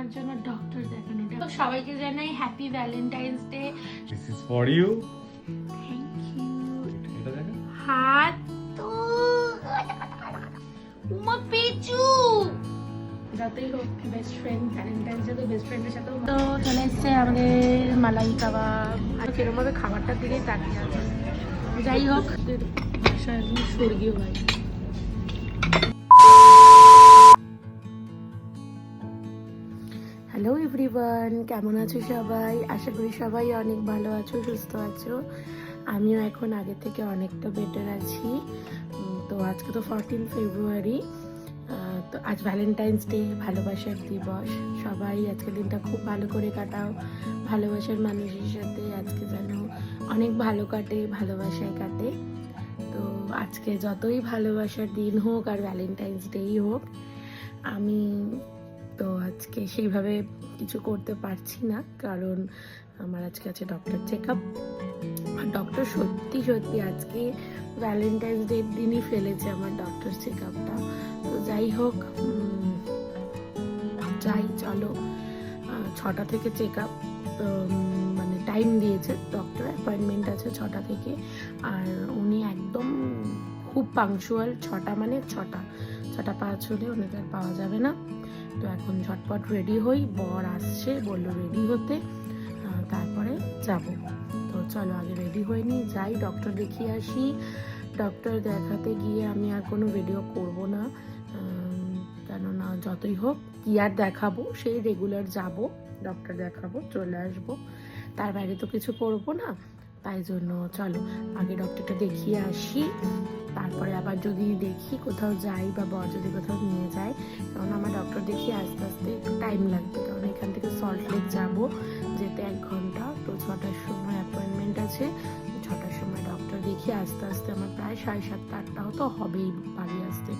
আমার জন্য ডক্টর দেখানো। তো সবাইকে জানাই happy Valentine's Day. This is for you. Thank you. এটা দেখো হাত তো উমা পেচু। যতই হোক বেস্ট ফ্রেন্ড, ভ্যালেন্টাইন্স ডে তো বেস্ট ফ্রেন্ডের সাথেও। তো চলে এসছে আমাদের মালাই কাবাব। আর কিরমভাবে খাবারটার দিকেই তাকিয়ে আছে। যাই হোক ভাষা একদম স্বর্গীয় ভাই। হ্যালো এভরিওয়ান, কেমন আছো সবাই? আশা করি সবাই অনেক ভালো আছো, সুস্থ আছো। আমিও এখন আগের থেকে অনেকটা বেটার আছি। তো আজকে তো 14 ফেব্রুয়ারি। তো আজ ভ্যালেন্টাইন্স ডে, ভালোবাসার দিবস। সবাই আজকের দিনটা খুব ভালো করে কাটাও ভালোবাসার মানুষের সাথে। আজকে যেন অনেক ভালো কাটে, ভালোবাসায় কাটে। তো আজকে যতই ভালোবাসার দিন হোক আর ভ্যালেন্টাইন্স ডেই হোক, আমি তো আজকে সেইভাবে কিছু করতে পারছি না, কারণ আমার আজকে আছে ডক্টর চেক আপ। আর ডক্টর সত্যি সত্যি আজকে ভ্যালেন্টাইন্স ডে দিনই ফেলেছে আমার ডক্টর চেক আপটা। তো যাই হোক, যাই চলো। 6টা থেকে চেক আপ, মানে টাইম দিয়েছে ডক্টর, অ্যাপয়েন্টমেন্ট আছে 6টা থেকে। আর উনি একদম খুব পাংচুয়াল। 6টা মানে 6টা 5 হলে ওনাকে আর পাওয়া যাবে না। তো এখন ঝটপট রেডি হই, বর আসছে, বললো রেডি হতে, তারপরে যাব। তো চলো আগে রেডি হয়ে নিই, যাই ডক্টর দেখিয়ে আসি। ডক্টর দেখাতে গিয়ে আমি আর কোনো ভিডিও করব না, কেননা যতই হোক কি আর দেখাবো, সেই রেগুলার যাব, ডক্টর দেখাবো, চলে আসবো, তার বাইরে তো কিছু করব না। তাই জন্য চলো আগে ডক্টরটা দেখিয়ে আসি, তারপরে আবার যদি দেখি কোথাও যাই বা বর যদি কোথাও নিয়ে যায়, কারণ আমার ডক্টর দেখিয়ে আস্তে আস্তে একটু টাইম লাগবে, কারণ এখান থেকে সল্ট লেক যাবো, যেতে 1 ঘন্টা। তো 6টার সময় অ্যাপয়েন্টমেন্ট আছে, 6টার সময় ডক্টর দেখিয়ে আস্তে আস্তে আমার প্রায় 7:30 8টাও তো হবেই বাড়ি আসতে,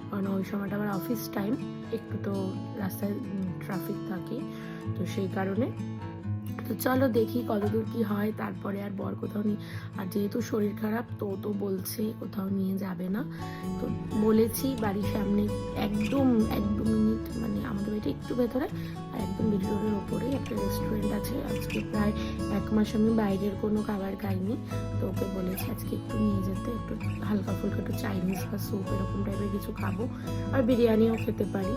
কারণ ওই সময়টা আমার অফিস টাইম, একটু তো রাস্তায় ট্রাফিক থাকে, তো সেই কারণে। তো চলো দেখি কতদূর কি হয়, তারপরে আর বর কোথাও নিয়ে, আর যেহেতু শরীর খারাপ তো বলছে কোথাও নিয়ে যাবে না। তো বলেছি বাড়ির সামনে একদম 1-2 মিনিট, মানে আমাদের বাড়িটা একটু ভেতরে, আর একদম বিডি রোডের ওপরে একটা রেস্টুরেন্ট আছে। আজকে প্রায় 1 মাস আমি বাইরের কোনো খাবার খাইনি, তো ওকে বলেছি আজকে একটু নিয়ে যেতে, একটু হালকা ফুলকা একটু চাইনিজ বা স্যুপ এরকম টাইপের কিছু খাবো, আর বিরিয়ানিও খেতে পারি।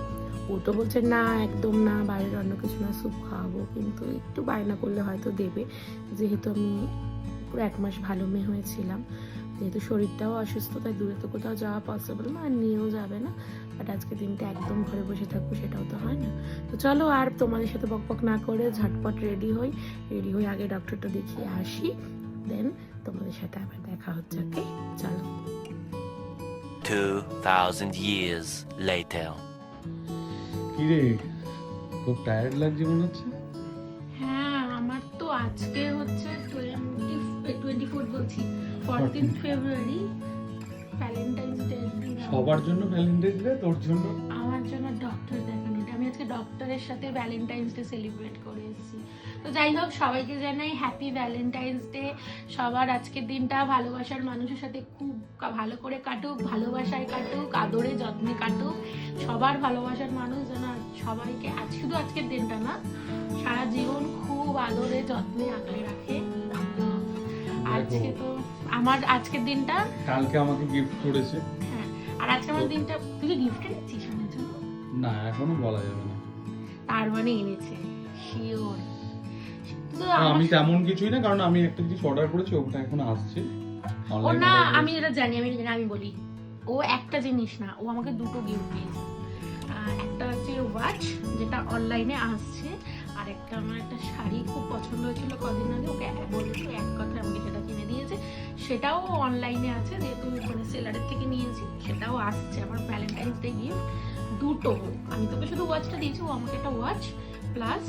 ও তো বলছে না, একদম না, বাইরের অন্য কিছু না, স্যুপ খাওয়াবো, কিন্তু একটু বায়না করলে হয়তো দেবে, যেহেতু আমি পুরো 1 মাস ভালো মেয়ে হয়েছিলাম, যেহেতু শরীরটাও অসুস্থ, তাই দূরে তো কোথাও যাওয়া পসিবল না, আর নিয়েও যাবে না। বাট আজকে দিনটা একদম ঘরে বসে থাকবো সেটাও তো হয় না। তো চলো আর তোমাদের সাথে বকবক না করে ঝটপট রেডি হই আগে ডক্টরটা দেখিয়ে আসি, দেন তোমাদের সাথে আবার দেখা হচ্ছে। ওকে চলো। 2000 years later. কিরে, খুব টায়ার্ড লাগছে মনে হচ্ছে। হ্যাঁ, আমার তো আজকে হচ্ছে 24 বলছি 14 ফেব্রুয়ারি, ভ্যালেন্টাইন্স ডে। সবার জন্য ভ্যালেন্টাইন্স ডে, তোর জন্য? আমার জন্য ডক্টর দেখানো। আমি আজকে ডক্টরের সাথে ভ্যালেন্টাইন্স ডে সেলিব্রেট করে এসেছি। তো যাই হোক, সবাইকে জানাই হ্যাপি ভ্যালেন্টাইন্স ডে। সবার আজকের দিনটা ভালোবাসার মানুষের সাথে খুব ভালো করে কাটুক, ভালোবাসায় কাটুক, আদরে যত্নে কাটুক। সবার ভালোবাসার মানুষ যেন সবাইকে শুধু আজকের দিনটা না, সারা জীবন খুব আদরে যত্নে আগলে রাখে। আজকে তো আমার আজকের দিনটা, কালকে আমাকে গিফট করেছে। হ্যাঁ, আর আজকে আমার দিনটা, তুই গিফট এনেছিস আমার জন্য? না, এখনো বলা যাবে না। তার মানে এনেছে শিওর। তো আমি তেমন কিছুই না, কারণ আমি একটা জিনিস অর্ডার করেছি, ওটা এখন আসছে ও না, আমি যেটা জানি, আমি বলি, ও একটা জিনিস না, ও আমাকে 2টো গিফট দিয়েছে। একটা হচ্ছে ওয়াচ, যেটা অনলাইনে আসছে, আর আমার একটা শাড়ি খুব পছন্দ হয়েছিল কদিন আগে, ওকে বলেছি, এক কথা আমাকে সেটা কিনে দিয়েছে। সেটাও অনলাইনে আছে, যেহেতু মানে সেলারের থেকে নিয়েছি, সেটাও আসছে আমার ভ্যালেন্টাইন্স ডে গিফট। 2টো, আমি তোকে শুধু ওয়াচটা দিয়েছি, ও আমাকে একটা ওয়াচ প্লাস,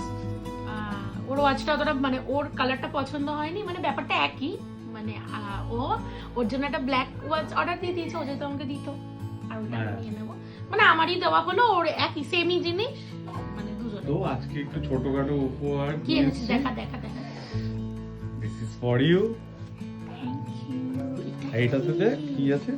ওর ওয়াচটা অতটা মানে ওর কালারটা পছন্দ হয়নি, মানে ব্যাপারটা একই, মানে ওর জন্য একটা ব্ল্যাক ওয়াচ অর্ডার দিয়ে দিয়েছে, ও যেহেতু আমাকে দিত, আর ওটা আমি নিয়ে নেবো, মানে আমারই দেওয়া হলো, ওর একই সেমই জিনিস, মানে দুজনে। তো আজকে একটু ছোটখাটো উপহার কি এনেছিস? দেখা। This is for you. Thank you. এইটাতে দেখ কি আছে।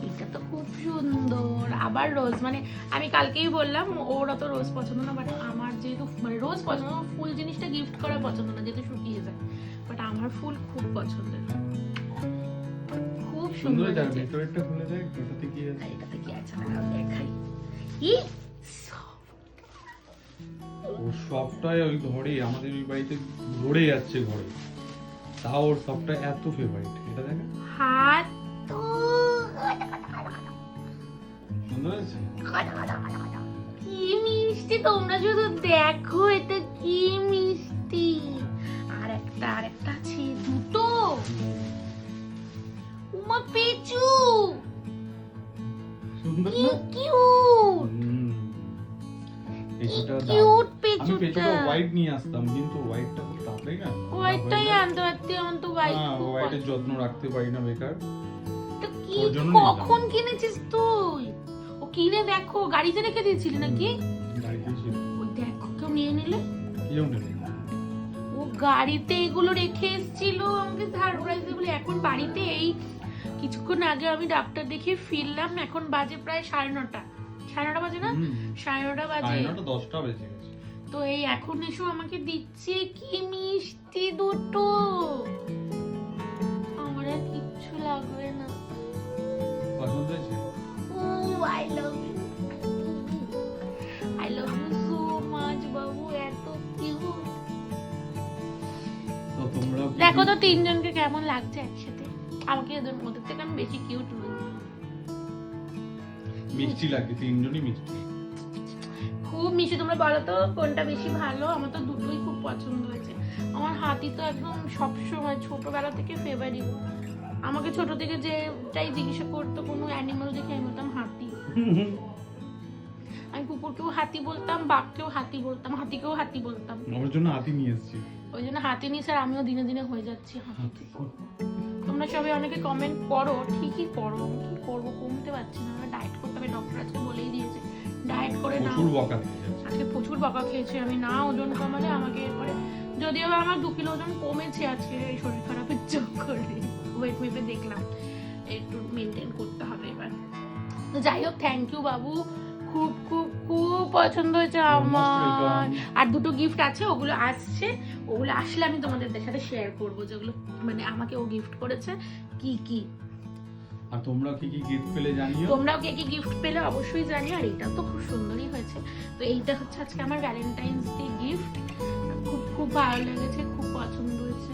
এটা তো খুব সুন্দর, আবার রোজ, মানে আমি কালকেই বললাম ওর অত রোজ পছন্দ না, বাট আমার যেহেতু মানে রোজ পছন্দ, আমার ফুল জিনিসটা গিফট করা পছন্দ না, যেহেতু শুকিয়ে যায়, বাট আমার ফুল খুব পছন্দের, খুব সুন্দর সুন্দর। হয়েছে। ভিতরেরটা খুলে দেখ, ওটাতে কি আছে? এটাতে কি আছে দাঁড়াও দেখাই। ই ওর সবটাই ওই ঘরে, আমাদের ওই বাড়িতে ঘুরে যাচ্ছে ঘরে, তাও ওর সবটা এত ফেভারিট। এটা দেখ, হাত তো সুন্দর আছে। কি মিষ্টি, তোমরা শুধু দেখো এটা কি মিষ্টি। আর একটা আছে, দুটো। উমা পেঁচু, সুন্দর কি না? কিউট, পেঁচুটা দারুণ। কিউট আমি পেঁচুটা। পেঁচুটা হোয়াইট নিয়ে আসতাম, কিন্তু হোয়াইটটা খুব তাড়াতাড়ি না, হোয়াইটটাই আনতে পারতি, আমার তো হোয়াইট হ্যাঁ, খুব হোয়াইটের পছন্দ। যত্ন রাখতে পারি না, বেকার। তো কি ওর জন্য নিলাম। কখন কিনেছিস তুই? ও কিনে দেখো, গাড়িতে রেখে দিয়েছিলি নাকি? গাড়িতেই ছিল। ওই দেখো কেউ নিয়ে নিলে। কি জন্য নিলি? ও গাড়িতে এগুলো রেখে এসেছিল আমাকে সারপ্রাইজ বলে। এখন বাড়িতে এই কিছুক্ষণ আগে আমি ডাক্তার দেখিয়ে ফিরলাম, এখন বাজে প্রায় 9:30। 9:30 বাজে না? 9:30 বাজে। 10টা বেজে গেছে। তো এই এখন এসো আমাকে দিচ্ছে, কি মিষ্টি দুটো। আমার আর কিচ্ছু লাগবে না। পছন্দ হয়েছে? Oh I love you, I love you so much বাবু, এত কিউট। তো তোমরা দেখো তো তিনজনকে কেমন লাগছে একসাথে। আমাকে এদের মধ্যে থেকে আমি বেশি কিউট নই। মিষ্টি লাগে, তিনজনই মিষ্টি। খুব মিষ্টি। তোমরা বলো তো কোনটা বেশি ভালো? আমার তো দুটোই খুব পছন্দ হয়েছে। আমার হাতি তো একদম সবসময় ছোটবেলা থেকে ফেভারিট। আমাকে ছোট থেকে যেটাই জিজ্ঞাসা করতো কোনো অ্যানিমাল দেখে, আমি বলতাম হাতি। আমি কুকুরকেও হাতি বলতাম, বাঘকেও হাতি বলতাম, হাতিকেও হাতি বলতাম। আমার জন্য হাতি নিয়ে এসেছি। ওই জন্য হাতি নিয়ে স্যার আমিও দিনে দিনে হয়ে যাচ্ছি হাতি। তোমরা সবাই অনেকে কমেন্ট করো, ঠিকই করো, কি করবো, কমতে পারছি না। আমার ডায়েট করতে হবে, ডক্টর আজকে বলেই দিয়েছে ডায়েট করে নাও। প্রচুর বকা দিয়ে যাচ্ছে। আজকে প্রচুর বকা খেয়েছি আমি, না ওজন কমালে আমাকে এরপরে। যদিও বা আমার 2 কিলো ওজন কমেছে আজকে এই শরীর খারাপের চক্করে। ওয়েট মেপে দেখলাম, একটু মেনটেন করতে হবে এবার। তো যাই হোক, থ্যাংক ইউ বাবু, খুব খুব খুব পছন্দ হয়েছে আমার। আর দুটো গিফট আছে, ওগুলো আসছে, ওগুলো আসলে আমি তোমাদের সাথে শেয়ার করবো, যেগুলো মানে আমাকে ও গিফট করেছে। কি কি আর তোমরা কি কি গিফট পেলে জানিও। তোমরাও কে কি গিফট পেলে অবশ্যই জানিও। আর এইটাও তো খুব সুন্দরই হয়েছে। তো এইটা হচ্ছে আজকে আমার ভ্যালেন্টাইন্স ডে গিফট। খুব খুব ভালো লেগেছে, খুব পছন্দ হয়েছে।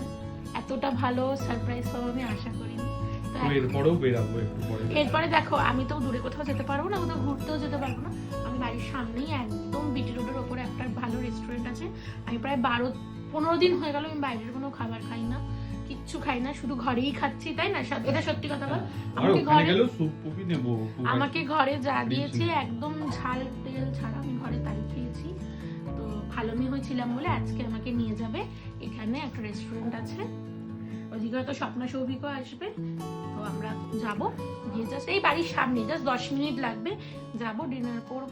এতটা ভালো সারপ্রাইজ পাবো আমি আশা করিনি। তো এরপরেও বেরাবো একটু পরে। এরপরে দেখো, আমি তো দূরে কোথাও যেতে পারবো না, কোথাও ঘুরতেও যেতে পারবো না। আমি বাড়ির সামনেই একদম বিটি রোডের ওপরে একটা ভালো রেস্টুরেন্ট আছে। আমি প্রায় 12-15 দিন হয়ে গেল আমি বাইরের কোনো খাবার খাই না, কিচ্ছু খাই না, শুধু ঘরেই খাচ্ছি, তাই না? এটা সত্যি কথা বল। আমাকে ঘরে গেলেও স্যুপ কফি নেবো। আমাকে ঘরে যা দিয়েছে একদম ঝাল তেল ছাড়া আমি ঘরে তাই খেয়েছি। তো ভালো মেয়ে হয়েছিলাম বলে আজকে আমাকে নিয়ে যাবে। এখানে একটা রেস্টুরেন্ট আছে, ওদিকে হয়তো স্বপ্না সৌভিক আসবে। তো আমরা যাব, গিয়ে জাস্ট এই বাড়ির সামনে, জাস্ট 10 মিনিট লাগবে, যাব, ডিনার করব,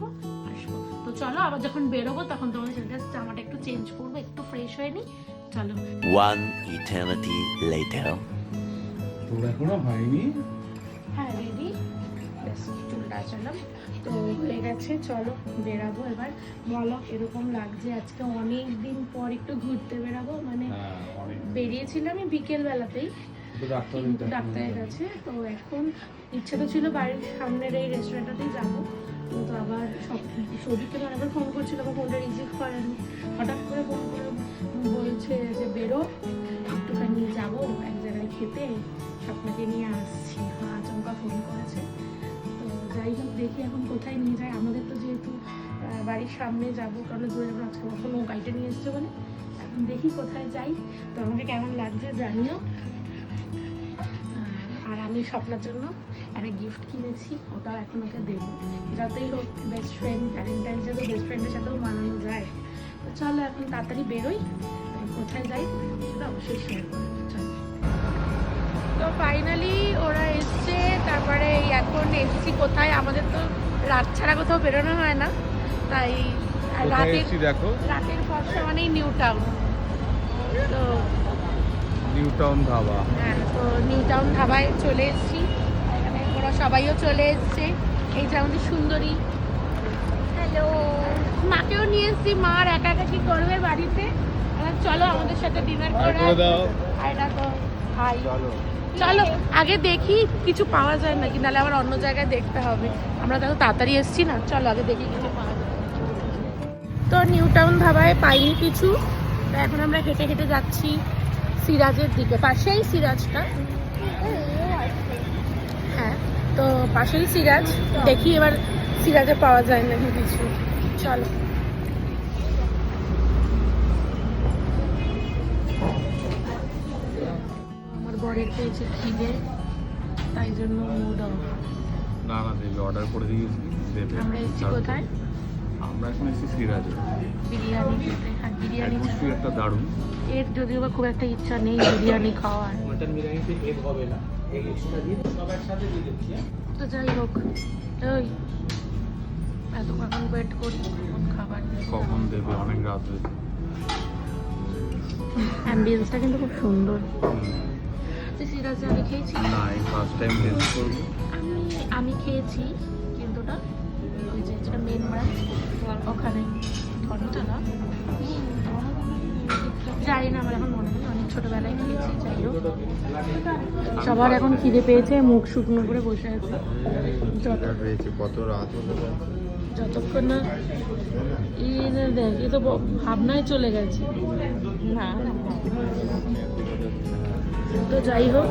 আসবো। তো চলো, আবার যখন বেরোবো তখন তোমাদের সাথে জাস্ট জামাটা একটু চেঞ্জ করবো, একটু ফ্রেশ হয়ে নি। চলো। One eternity later. তোর এখনো হয়নি? হ্যাঁ রেডি, চুলটা আঁচালাম তো হয়ে গেছে। চলো বেরাবো এবার। বলো এরকম লাগছে, আজকে অনেক দিন পর একটু ঘুরতে বেরাবো। মানে বেরিয়েছিলাম আমি বিকেল বেলাতেই, কিন্তু ডাক্তারের কাছে। তো এখন ইচ্ছে তো ছিল বাড়ির সামনের এই রেস্টুরেন্টটাতেই যাবো, কিন্তু আবার সৌভিককে অনেকবার ফোন করছিল, আমার ফোনটা রিসিভ করেনি। হঠাৎ করে ফোন করে বলছে যে বেরো, একটুখানি যাবো এক জায়গায় খেতে, স্বপ্নকে নিয়ে আসছি। আচমকা ফোন করেছে। তো যাই হোক, দেখি এখন কোথায় নিয়ে যায়। আমাদের তো যেহেতু বাড়ির সামনে যাবো, কারণ দূরে যাবো, আজকে কখনো গাড়িটা নিয়ে এসছে বলে। এখন দেখি কোথায় যাই। তো আমাকে কেমন লাগছে জানিও। আর আমি স্বপ্নার জন্য একটা গিফট কিনেছি, ওটাও এখন ওকে দেবো। যতই হোক বেস্ট ফ্রেন্ড, ভ্যালেন্টাইন্স ডে তো বেস্ট ফ্রেন্ডের সাথেও মানানো যায়। তো চলো এখন তাড়াতাড়ি বেরোই, কোথায় যাই সেটা অবশ্যই শেয়ার করবো। চলো। তো ফাইনালি ওরা এসছে, তারপরে এখন এসছি কোথায়, আমাদের তো রাত ছাড়া কোথাও বেরোনো হয় না, তাই রাতের ভরসা মানেই নিউ টাউন। তো নিউ টাউন ধাবা। হ্যাঁ, তো নিউ টাউন ধাবায় চলে এসেছি। এখানে ওরা সবাইও চলে এসছে। এই যে আমাদের সুন্দরী, হ্যালো, মাকেও নিয়ে এসেছি, মা আর একা একা কি করবে বাড়িতে। চলো আমাদের সাথে ডিনার করে আর দেখো ভাই চলো আগে দেখি কিছু পাওয়া যায় নাকি, নাহলে আবার অন্য জায়গায় দেখতে হবে। আমরা তো তাড়াতাড়ি এসেছি না, চলো আগে দেখি কিছু পাওয়া যায়। তো নিউ টাউন ধাবায় পাইনি কিছু, তো এখন আমরা হেঁটে হেঁটে যাচ্ছি সিরাজের দিকে। পাশেই সিরাজটা, হ্যাঁ তো পাশেই সিরাজ, দেখি এবার সিরাজে পাওয়া যায় নাকি কিছু। চলো আমার বরের পেয়েছে খিদে, তাই জন্য মুড অফ। না না দেবে, অর্ডার করে দিয়েছি দেবে। আমরা এসেছি কোথায়? আমরা এখন এসেছি সিরাজে। বিরিয়ানি খেতে। হ্যাঁ বিরিয়ানি একটা দারুণ। এর যদিও বা খুব একটা ইচ্ছা নেই বিরিয়ানি খাওয়ার, মটন বিরিয়ানিতে এগ হবে না, এগ এক্সট্রা দিয়ে সব একসাথে দিয়ে দিচ্ছি। তো যাই হোক ওই এত এখন ওয়েট করি কখন খাবার দেবে। কখন দেবে, অনেক রাত হয়েছে। অ্যাম্বিয়েন্সটা কিন্তু খুব সুন্দর। তুই সিরাজে আগে খেয়েছি? না, এই ফার্স্ট টাইম টেস্ট করবো। আমি খেয়েছি কিন্তু ওটা ওই যে যেটা মেন ব্রাঞ্চ ওখানে ধর্মটা না জানি না, আমার এখন মনে নেই, অনেক ছোটবেলায় খেয়েছি। যাই হোক সবার এখন খিদে পেয়েছে, মুখ শুকনো করে বসে আছে। কত রাত হলো, যতক্ষণ না দেখ এ তো ভাবনায় চলে গেছে না। তো যাই হোক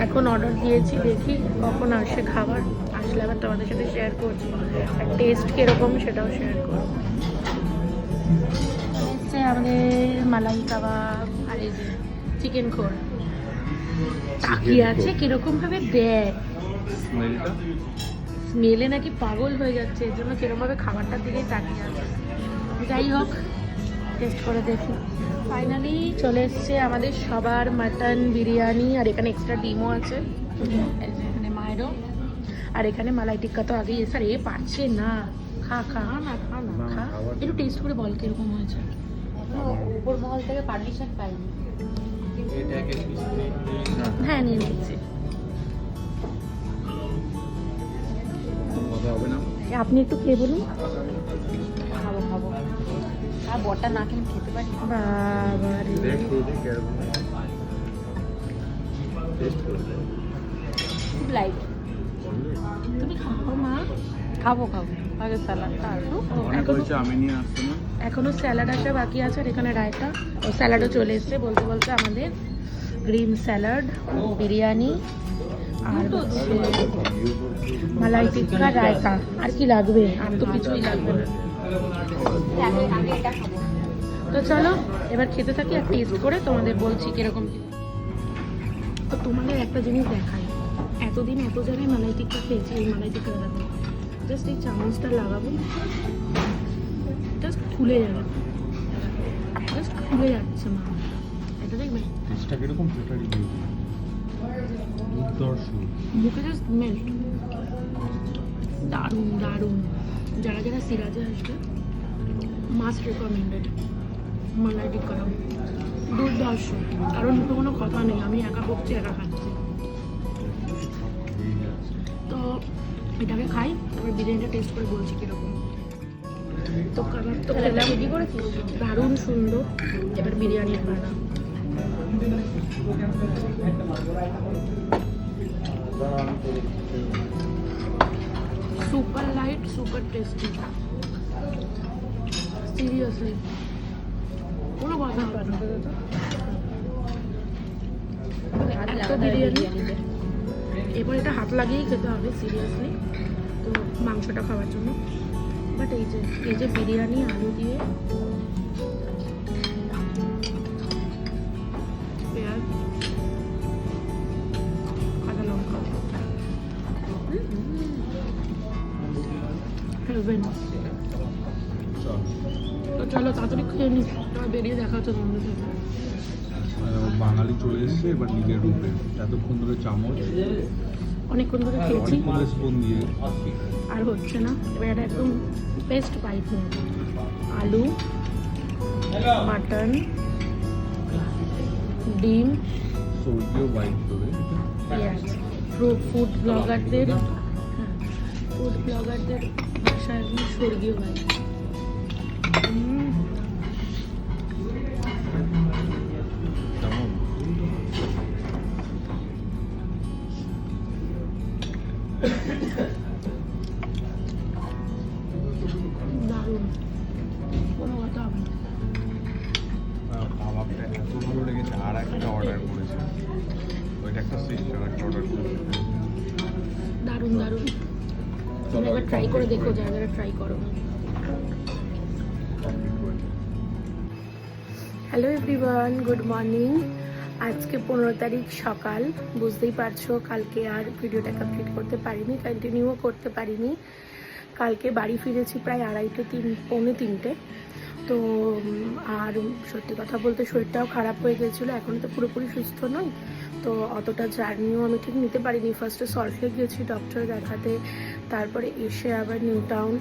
এখন অর্ডার দিয়েছি, দেখি কখন আসে খাবার। আসলে আবার তোমাদের সাথে শেয়ার করছি, আর টেস্ট কীরকম সেটাও শেয়ার করবো। এসছে আমাদের মালাই কাবাব আর এই যে চিকেন খোর। তাকিয়ে আছে কিরকম ভাবে দেখ, স্মেলে নাকি পাগল হয়ে যাচ্ছে, এর জন্য কিরকমভাবে খাবারটার দিকেই তাকিয়ে আছে। যাই হোক টেস্ট করে দেখি। ফাইনালি চলে এসছে আমাদের সবার মাটন বিরিয়ানি, আর এখানে এক্সট্রা ডিমও আছে, এই যে এখানে মায়েরও, আর এখানে মালাই টিক্কা তো আগেই এসে। আর এ পারছে না, খা খা না খা না খা, একটু টেস্ট করে বল কিরকম হয়েছে। উপর মহল থেকে পারমিশন পাইনি। হ্যাঁ নিয়ে নিচ্ছি। হবে না, আপনি একটু খেয়ে বলুন। খাবো খাবো, আর বড়টা না খেলে খেতে পারি। বাবা রে, খুব লাইট। তুমি খাও মা। খাবো খাবো, আগে স্যালাডটা আসো। আমি নিয়ে আসছি না। এখনো স্যালাড একটা বাকি আছে, আর এখানে রায়তা ও স্যালাডও চলে এসছে। বলতে বলতে আমাদের গ্রিন স্যালাড, বিরিয়ানি, আর হচ্ছে মালাই টিক্কা, রায়তা। আর কি লাগবে? আর তো কিছুই লাগবে না। আগে এটা খাবো। তো চলো এবার খেতে থাকি, আর টেস্ট করে তোমাদের বলছি কিরকম। তো তোমাদের একটা জিনিস দেখাই, এতদিন এত জায়গায় মালাই টিক্কা খেয়েছি, এই মালাই টিক্কা দেখাবো। জাস্ট এই চামচটা লাগাবো, জাস্ট খুলে যাবে, জাস্ট খুলে যাচ্ছে মা। এটা দেখবে টেস্টটা কিরকম সেটা রিভিউ দুর্দর্শ, মুখে জাস্ট মেল্ট। দারুণ দারুণ। যারা যারা সিরাজে আসবে মাস্ট রেকমেন্ডেড মালাই টিক্কাটা, দুর্দর্শ। কারণ মুখে কোনো কথা নেই, আমি একা বকছি একা খাচ্ছি। তো এটাকে খাই, তারপর বিরিয়ানিটা টেস্ট করে বলছি কিরকম। তো কালার তো খেলাম, রেডি করেছি, দারুণ সুন্দর। এবার বিরিয়ানির পালা। Super light, super tasty, seriously কোনো কথা হয় না। এত বিরিয়ানি, এবার এটা হাত লাগিয়েই খেতে হবে সিরিয়াসলি, তো মাংসটা খাওয়ার জন্য। বাট এই যে বিরিয়ানি আলু দিয়ে পেঁয়াজ, কাঁচা লঙ্কা, হেভেন। তো চলো তাড়াতাড়ি খেয়ে নিই, তোমার বেরিয়ে দেখা হচ্ছে তোমাদের সাথে। বাঙালি চলে এসেছে এবার নিজের রূপে। এতক্ষণ ধরে চামচ, অনেকক্ষণ ধরে খেয়েছি, স্পুন দিয়ে আর হচ্ছে না। এবার এটা একদম বেস্ট বাইট নেব। আলু, মাটন, ডিম, সবজিও বাইট করে। পেঁয়াজ। ফুড ব্লগারদের কষা একদম স্বর্গীয় ভাই। দারুণ, কোনো কথা হবে না। কাবাবটা এত ভালো লেগেছে, আর একটা অর্ডার করেছে, ওইটা একটা সিস্ট আর একটা অর্ডার করেছে। দারুণ দারুণ। তুমি একবার ট্রাই করে দেখো, যারা ট্রাই করো। Hello everyone, good morning. আজকে 15 তারিখ সকাল। বুঝতেই পারছো কালকে আর ভিডিওটা কমপ্লিট করতে পারিনি, কন্টিনিউও করতে পারিনি। কালকে বাড়ি ফিরেছি প্রায় 2:30-3:45। তো আর সত্যি কথা বলতে শরীরটাও খারাপ হয়ে গেছিলো, এখন তো পুরোপুরি সুস্থ নই, তো অতটা জার্নিও আমি ঠিক নিতে পারিনি। ফার্স্টে সল্টলেক গেছি ডক্টর দেখাতে, তারপরে এসে আবার নিউ টাউন,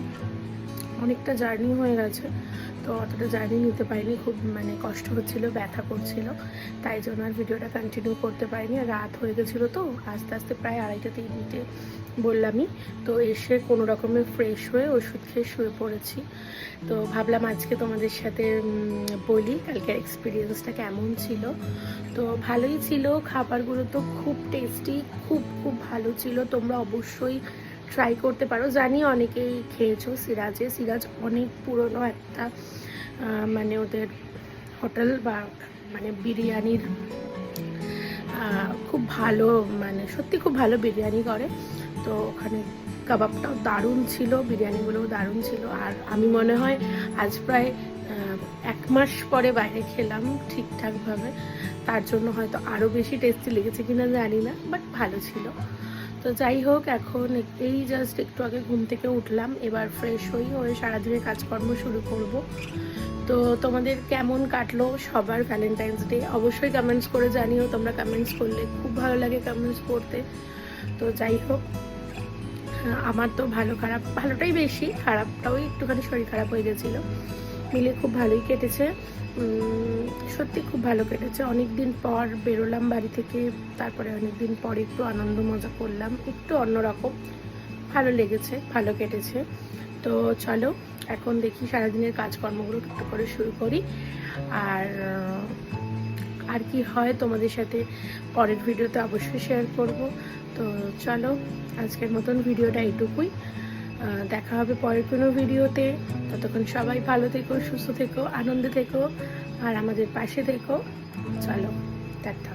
অনেকটা জার্নি হয়ে গেছে, তো অতটা জার্নি নিতে পারিনি। খুব কষ্ট হচ্ছিলো, ব্যথা করছিল, তাই জন্য আর ভিডিওটা কন্টিনিউ করতে পারিনি। আর রাত হয়ে গেছিলো, তো আস্তে আস্তে প্রায় 2:30-3:00 বললামই। তো এসে কোনো রকমে ফ্রেশ হয়ে ওষুধ খেয়ে শুয়ে পড়েছি। তো ভাবলাম আজকে তোমাদের সাথে বলি কালকের এক্সপিরিয়েন্সটা কেমন ছিল। তো ভালোই ছিল, খাবারগুলো তো খুব টেস্টি, খুব খুব ভালো ছিল। তোমরা অবশ্যই ট্রাই করতে পারো। জানি অনেকেই খেয়েছো সিরাজে। সিরাজ অনেক পুরনো একটা ওদের হোটেল বা বিরিয়ানির খুব ভালো, সত্যি খুব ভালো বিরিয়ানি করে। তো ওখানে কাবাবটাও দারুণ ছিল, বিরিয়ানিগুলোও দারুণ ছিল। আর আমি মনে হয় আজ প্রায় 1 মাস পরে বাইরে খেলাম ঠিকঠাকভাবে, তার জন্য হয়তো আরও বেশি টেস্টি লেগেছে কিনা জানি না, বাট ভালো ছিল। তো যাই হোক, এখন এই জাস্ট একটু আগে ঘুম থেকে উঠলাম, এবার ফ্রেশ হয়ে সারাদিনের কাজকর্ম শুরু করব। তো তোমাদের কেমন কাটলো সবার ভ্যালেন্টাইন্স ডে অবশ্যই কমেন্টস করে জানিও। তোমরা কমেন্টস করলে খুব ভালো লাগে কমেন্টস পড়তে। তো যাই হোক, আমার তো ভালো খারাপ, ভালোটাই বেশি, খারাপটাও একটুখানি শরীর খারাপ হয়ে গেছিলো, মিলে খুব ভালোই কেটেছে। সত্যি খুব ভালো কেটেছে। অনেক দিন পর বেরোলাম বাড়ি থেকে, তারপরে অনেক দিন পর একটু আনন্দ মজা করলাম, একটু অন্যরকম, ভালো লেগেছে, ভালো কেটেছে। তো চলো এখন দেখি সারাদিনের কাজকর্মগুলো একটু করে শুরু করি। আর কি হয় তোমাদের সাথে পরের ভিডিওতে অবশ্যই শেয়ার করব। তো চলো আজকের মতন ভিডিওটা এইটুকুই, দেখা হবে পরের কোনো ভিডিওতে। ততক্ষণ সবাই ভালো থেকো, সুস্থ থেকো, আনন্দে থেকো, আর আমাদের পাশে থেকো। চলো টাটা।